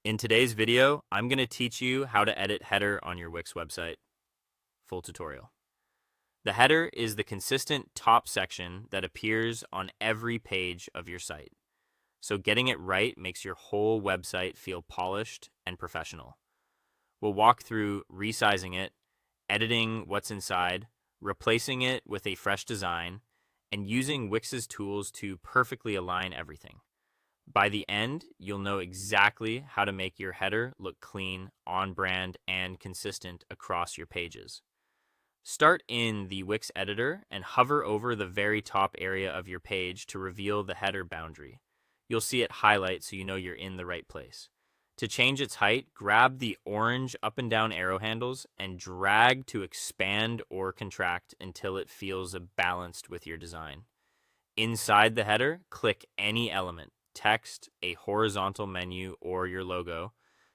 In today's video, I'm going to teach you how to edit header on your Wix website. Full tutorial. The header is the consistent top section that appears on every page of your site. So getting it right makes your whole website feel polished and professional. We'll walk through resizing it, editing what's inside, replacing it with a fresh design, and using Wix's tools to perfectly align everything. By the end, you'll know exactly how to make your header look clean, on brand, and consistent across your pages. Start in the Wix editor and hover over the very top area of your page to reveal the header boundary. You'll see it highlight so you know you're in the right place. To change its height, grab the orange up and down arrow handles and drag to expand or contract until it feels balanced with your design. Inside the header, click any element, text, a horizontal menu, or your logo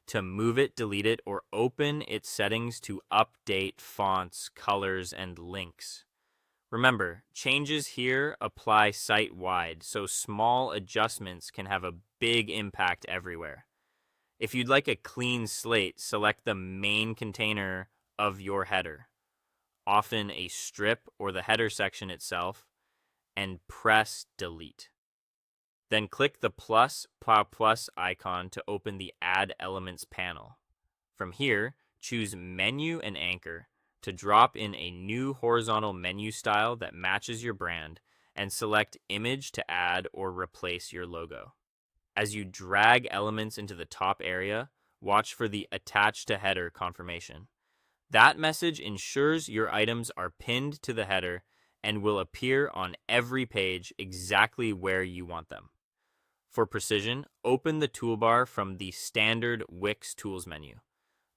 to move it, delete it, or open its settings to update fonts, colors, and links. Remember, changes here apply site-wide, so small adjustments can have a big impact everywhere. If you'd like a clean slate, select the main container of your header, often a strip or the header section itself, and press delete. Then click the plus icon to open the Add Elements panel. From here, choose Menu and Anchor to drop in a new horizontal menu style that matches your brand, and select Image to add or replace your logo. As you drag elements into the top area, watch for the Attach to Header confirmation. That message ensures your items are pinned to the header and will appear on every page exactly where you want them. For precision, open the toolbar from the standard Wix Tools menu.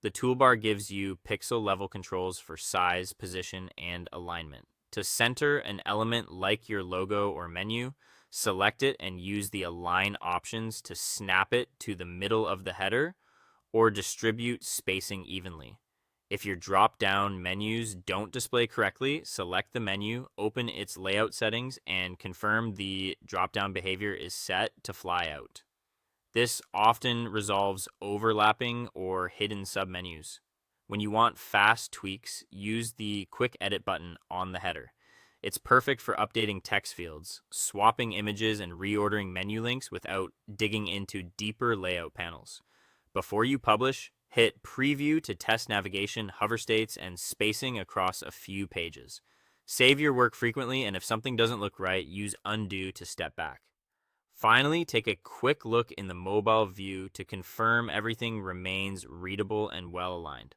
The toolbar gives you pixel level controls for size, position, and alignment. To center an element like your logo or menu, select it and use the Align options to snap it to the middle of the header or distribute spacing evenly. If your drop-down menus don't display correctly, select the menu, open its layout settings, and confirm the drop-down behavior is set to fly out. This often resolves overlapping or hidden submenus. When you want fast tweaks, use the Quick Edit button on the header. It's perfect for updating text fields, swapping images, and reordering menu links without digging into deeper layout panels. Before you publish, hit Preview to test navigation, hover states, and spacing across a few pages. Save your work frequently, and if something doesn't look right, use Undo to step back. Finally, take a quick look in the mobile view to confirm everything remains readable and well aligned.